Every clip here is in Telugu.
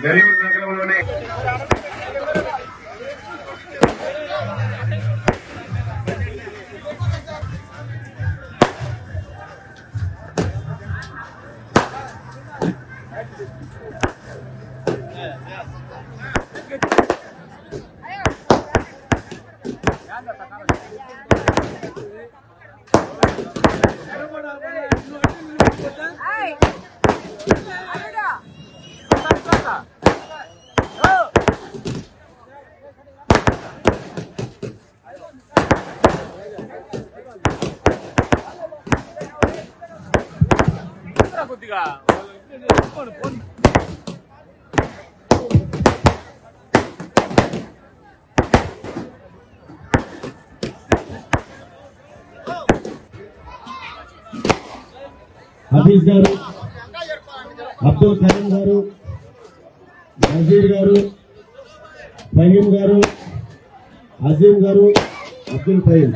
నెల్లూరు నగరంలోనే హఫీజ్ గారు, అబ్దుల్ కరీం గారు, నజీర్ గారు, ఫహీం గారు, అజీం గారు, అబ్దుల్ ఫహీం,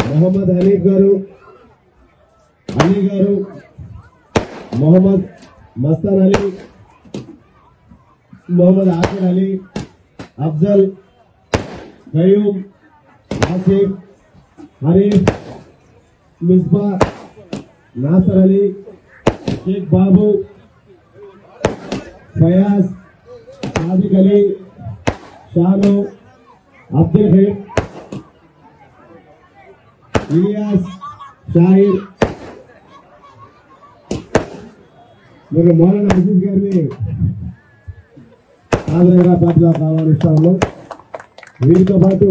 మొహమ్మద్ హనీఫ్ గారు, అలీ గారు, మొహమ్మద్ మస్తాన్ అలీ, మొహమ్మద్ ఆసిర్ అలీ, అఫ్జల్, కయూమ్, आसिफ, हरीफ, मिसबा, नासर अली, शेख बाबू, फयाज, सादिक अली, शानो, अब्दुल हमीद, इलियास, शाहिर, मेरे मौलाना अजीज गारिని ఆదరణగా పాటలు ఆహ్వానిస్తాము. వీరితో పాటు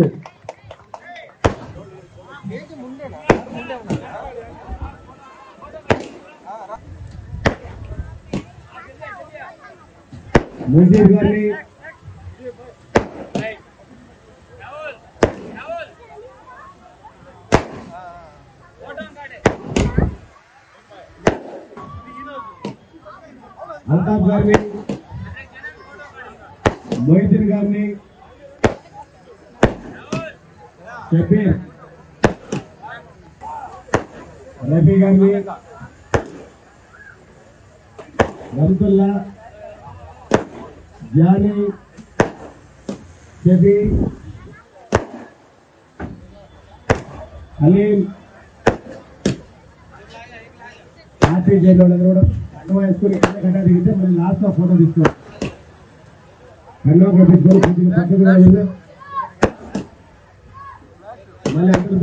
मुजीब गारी, अल्ताफ गारी, मोहिद्दीन गारी, शबीर, रफी गारी, रमतुल्ला, जानी, शबी, हलीम, आरती जैन इसको घटा दिखे मैं लास्ट फोटो तीसको मैं अंदर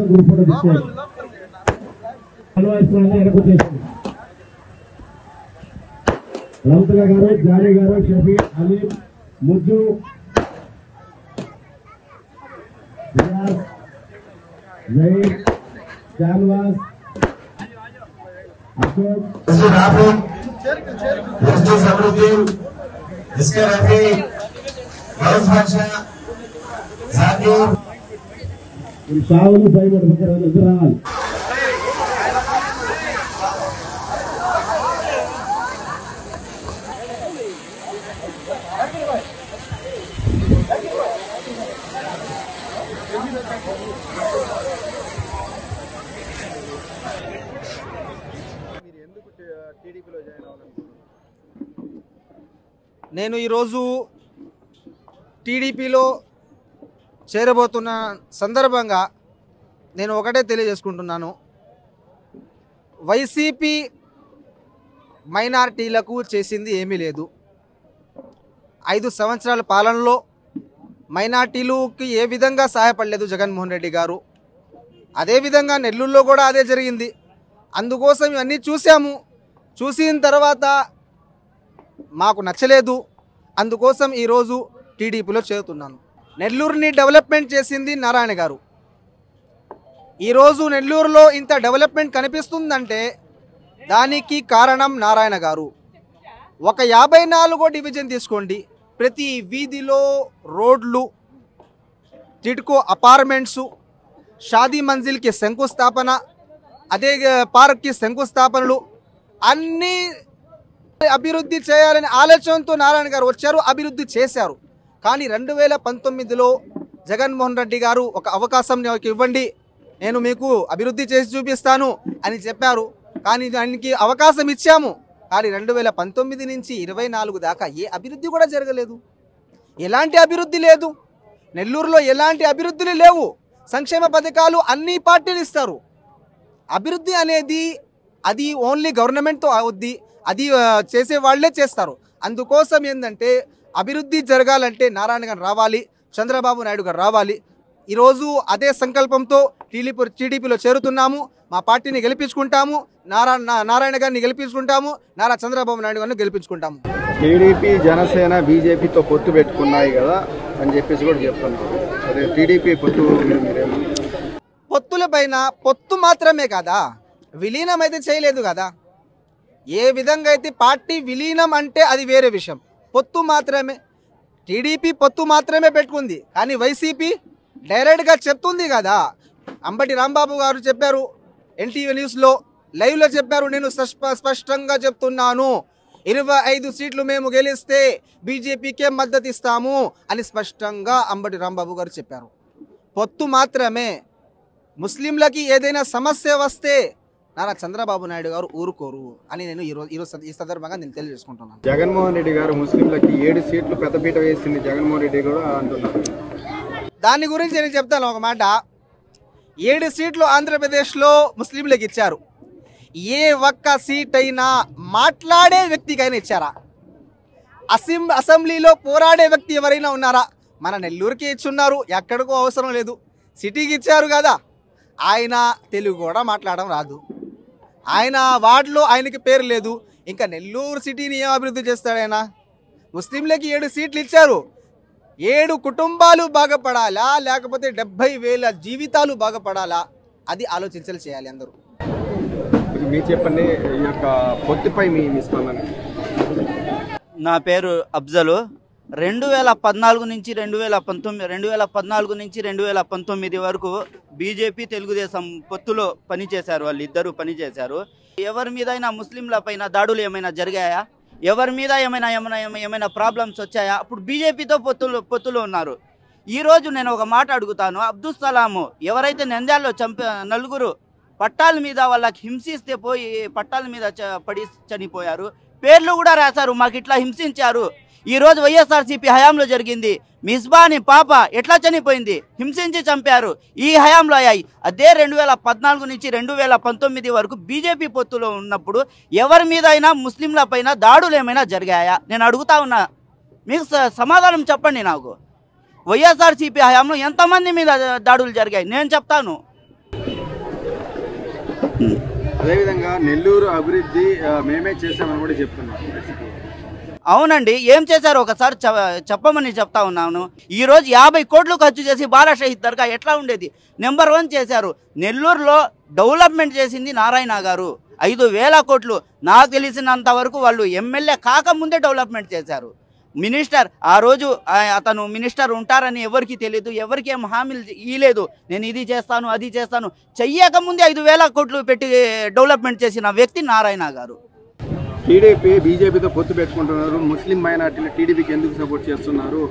ग्रुप फोटो तीसको रमतुल्ला गारू, जानी गारू, शबी, हलीम, मुज्जू, रियाज, जहीर, जानवास, अशोक, सबरुद्दीन, इसके रफी, गौस बादशाह, जाकिर, शाहुल भाई मडबकर नजराल నేను ఈరోజు టీడీపీలో చేరబోతున్న సందర్భంగా నేను ఒకటే తెలియజేసుకుంటున్నాను. వైసీపీ మైనారిటీలకు చేసింది ఏమీ లేదు. 5 సంవత్సరాల పాలనలో మైనారిటీలకు ఏ విధంగా సహాయపడలేదు జగన్మోహన్ రెడ్డి గారు. అదేవిధంగా నెల్లూరులో కూడా అదే జరిగింది. అందుకోసం ఇవన్నీ చూసాము. చూసిన తర్వాత మాకు నచ్చలేదు. అందుకోసం ఈరోజు టీడీపీలో చేరుతున్నాను. నెల్లూరుని డెవలప్మెంట్ చేసింది నారాయణ గారు. ఈరోజు నెల్లూరులో ఇంత డెవలప్మెంట్ కనిపిస్తుందంటే దానికి కారణం నారాయణ గారు. ఒక 54వ డివిజన్ తీసుకోండి, ప్రతి వీధిలో రోడ్లు, టిడ్కో అపార్ట్మెంట్సు, షాదీ మంజిల్కి శంకుస్థాపన, అదే పార్క్కి శంకుస్థాపనలు, అన్నీ అభివృద్ధి చేయాలని ఆలోచనతో నారాయణ గారు వచ్చారు, అభివృద్ధి చేశారు. కానీ 2019లో జగన్మోహన్ రెడ్డి గారు ఒక అవకాశం నాకు ఇవ్వండి, నేను మీకు అభివృద్ధి చేసి చూపిస్తాను అని చెప్పారు. కానీ దానికి అవకాశం ఇచ్చాము. కానీ 2019 నుంచి 24 దాకా ఏ అభివృద్ధి కూడా జరగలేదు. ఎలాంటి అభివృద్ధి లేదు. నెల్లూరులో ఎలాంటి అభివృద్ధులు లేవు. సంక్షేమ పథకాలు అన్ని పార్టీలు ఇస్తారు. అభివృద్ధి అనేది అది ఓన్లీ గవర్నమెంట్తో అవుద్ది. అది చేసే వాళ్ళే చేస్తారు. అందుకోసం ఏంటంటే అభివృద్ధి జరగాలంటే నారాయణ గారు రావాలి, చంద్రబాబు నాయుడు గారు రావాలి. ఈరోజు అదే సంకల్పంతో టీడీపీలో చేరుతున్నాము. మా పార్టీని గెలిపించుకుంటాము, నారాయణ గారిని గెలిపించుకుంటాము, నారా చంద్రబాబు నాయుడు గారిని గెలిపించుకుంటాము. టీడీపీ జనసేన బీజేపీతో పొత్తు పెట్టుకున్నాయి కదా అని చెప్పేసి కూడా చెప్తున్నారు. అదే టీడీపీ పొత్తు పొత్తుల పైన పొత్తు మాత్రమే కదా, విలీనం అయితే చేయలేదు కదా. ఏ విధంగా అయితే పార్టీ విలీనం అంటే అది వేరే విషయం. పొత్తు మాత్రమే, టీడీపీ పొత్తు మాత్రమే పెట్టుకుంది. కానీ వైసీపీ డైరెక్ట్గా చెప్తుంది కదా. అంబటి రాంబాబు గారు చెప్పారు, ఎన్టీవీ న్యూస్లో లైవ్లో చెప్పారు, నేను స్పష్టంగా చెప్తున్నాను 25 సీట్లు మేము గెలిస్తే బీజేపీకే మద్దతు ఇస్తాము అని స్పష్టంగా అంబటి రాంబాబు గారు చెప్పారు. పొత్తు మాత్రమే. ముస్లింలకి ఏదైనా సమస్య వస్తే నారా చంద్రబాబు నాయుడు గారు ఊరుకోరు అని నేను ఈరోజు ఈ సందర్భంగా నేను తెలియజేసుకుంటున్నాను. జగన్మోహన్ రెడ్డి గారు ముస్లింలకి 7 సీట్లు పెద్దపీట వేసింది జగన్మోహన్ రెడ్డి కూడా అంటున్నారు. దాని గురించి నేను చెప్తాను ఒక మాట. 7 సీట్లు ఆంధ్రప్రదేశ్లో ముస్లింలకు ఇచ్చారు. ఏ ఒక్క సీట్ అయినా మాట్లాడే వ్యక్తికైనా ఇచ్చారా? అసెంబ్లీలో పోరాడే వ్యక్తి ఎవరైనా ఉన్నారా? మన నెల్లూరుకి ఇచ్చున్నారు, ఎక్కడికో అవసరం లేదు. సిటీకి ఇచ్చారు కదా. ఆయన తెలుగు కూడా మాట్లాడడం రాదు. ఆయన వార్డులో ఆయనకి పేరు లేదు. ఇంకా నెల్లూరు సిటీని ఏం అభివృద్ధి చేస్తాడైనా? ముస్లింలకి 7 సీట్లు ఇచ్చారు. 7 కుటుంబాలు బాగుపడాలా లేకపోతే 70,000 జీవితాలు బాగుపడాలా? అది ఆలోచించాలి, చేయాలి అందరూ. మీరు చెప్పండి, ఈ యొక్క పొత్తుపై మీ స్పందన. నా పేరు అఫ్జలు. 2014 నుంచి 2019 వరకు బీజేపీ తెలుగుదేశం పొత్తులో పనిచేశారు. వాళ్ళిద్దరూ పనిచేశారు. ఎవరి మీదైనా ముస్లింల పైన దాడులు ఏమైనా జరిగాయా? ఎవరి మీద ఏమైనా ప్రాబ్లమ్స్ వచ్చాయా? అప్పుడు బీజేపీతో పొత్తులో ఉన్నారు. ఈరోజు నేను ఒక మాట అడుగుతాను. అబ్దుల్ సలాము ఎవరైతే నంద్యాలలో నలుగురు పట్టాల మీద వాళ్ళకి హింసిస్తే పోయి పట్టాల మీద పడి చనిపోయారు. పేర్లు కూడా రాశారు, మాకు ఇట్లా హింసించారు. ఈరోజు వైఎస్ఆర్సీపీ హయాంలో జరిగింది. మిస్బా అని పాప ఎట్లా చనిపోయింది? హింసించి చంపారు. ఈ హయాంలో అయ్యాయి. అదే 2014 నుంచి 2019 వరకు బీజేపీ పొత్తులో ఉన్నప్పుడు ఎవరి మీద అయినా ముస్లింల పైన దాడులు ఏమైనా జరిగాయా? నేను అడుగుతా ఉన్నా, మీకు సమాధానం చెప్పండి. నాకు వైఎస్ఆర్సీపీ హయాంలో ఎంతమంది మీద దాడులు జరిగాయి నేను చెప్తాను. అదేవిధంగా నెల్లూరు అభివృద్ధి మేమే చేసామని కూడా చెప్తున్నాం. అవునండి, ఏం చేశారు ఒకసారి చెప్పమని చెప్తా ఉన్నాను. ఈరోజు 50 కోట్లు ఖర్చు చేసి బాలా షహీద్ దర్గా ఎట్లా ఉండేది? నెంబర్ 1 చేశారు. నెల్లూరులో డెవలప్మెంట్ చేసింది నారాయణ గారు. 5,000 కోట్లు. నాకు తెలిసినంత వరకు వాళ్ళు ఎమ్మెల్యే కాకముందే డెవలప్మెంట్ చేశారు. మినిస్టర్ ఆ రోజు అతను మినిస్టర్ ఉంటారని ఎవరికి తెలియదు, ఎవరికి ఏం హామీలు ఇవ్వలేదు. నేను ఇది చేస్తాను అది చేస్తాను చెయ్యకముందే 5,000 కోట్లు పెట్టి డెవలప్మెంట్ చేసిన వ్యక్తి నారాయణ గారు. టీడీపీ బీజేపీతో పొత్తు పెట్టుకుంటున్నారు. ముస్లిం మైనార్టీలు టీడీపీకి ఎందుకు సపోర్ట్ చేస్తున్నారు?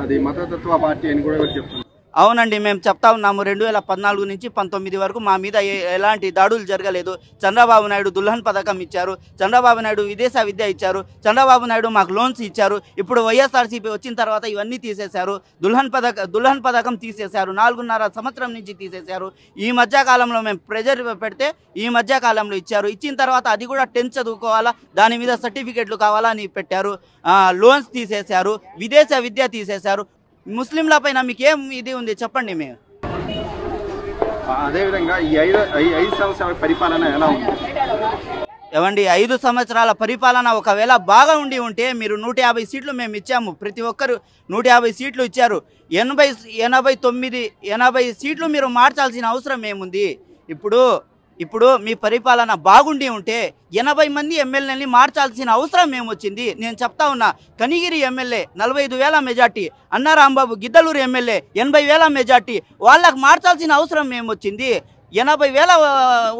అది మతతత్వ పార్టీ అని కూడా చెప్తున్నారు. అవునండి, మేము చెప్తా ఉన్నాము. 2014 నుంచి 19 వరకు మా మీద ఎలాంటి దాడులు జరగలేదు. చంద్రబాబు నాయుడు దుల్హన్ పథకం ఇచ్చారు. చంద్రబాబు నాయుడు విదేశ విద్య ఇచ్చారు. చంద్రబాబు నాయుడు మాకు లోన్స్ ఇచ్చారు. ఇప్పుడు వైఎస్ఆర్సీపీ వచ్చిన తర్వాత ఇవన్నీ తీసేశారు. దుల్హన్ పథకం తీసేశారు. 4.5 సంవత్సరం నుంచి తీసేశారు. ఈ మధ్యకాలంలో మేము ప్రెజర్ పెడితే ఈ మధ్యకాలంలో ఇచ్చారు. ఇచ్చిన తర్వాత అది కూడా 10th చదువుకోవాలా, దాని మీద సర్టిఫికెట్లు కావాలా అని పెట్టారు. లోన్స్ తీసేశారు. విదేశ విద్య తీసేశారు. ముస్లింల పైన మీకేం ఇది ఉంది చెప్పండి. మేము అదేవిధంగా ఈ 5 సంవత్సరాల పరిపాలన ఎలా ఉంది? ఏమండి, 5 సంవత్సరాల పరిపాలన ఒకవేళ బాగా ఉంటే మీరు 150 సీట్లు మేము ఇచ్చాము. ప్రతి ఒక్కరు 150 సీట్లు ఇచ్చారు. 80 సీట్లు మీరు మార్చాల్సిన అవసరం ఏముంది? ఇప్పుడు మీ పరిపాలన బాగుండి ఉంటే 80 మంది ఎమ్మెల్యేని మార్చాల్సిన అవసరం ఏమొచ్చింది? నేను చెప్తా ఉన్నా. Kanigiri MLA 45,000 majority, Anna Rambabu Giddalur MLA 80,000 majority. వాళ్ళకి మార్చాల్సిన అవసరం ఏమొచ్చింది? 80,000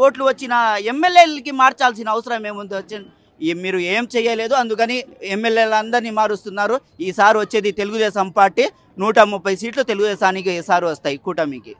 ఓట్లు వచ్చిన ఎమ్మెల్యేలకి మార్చాల్సిన అవసరం ఏముంది? మీరు ఏం చేయలేదు. అందుకని ఎమ్మెల్యేలందరినీ మారుస్తున్నారు. ఈసారి వచ్చేది తెలుగుదేశం పార్టీ. 130 సీట్లు తెలుగుదేశానికి ఈసారి వస్తాయి కూటమికి.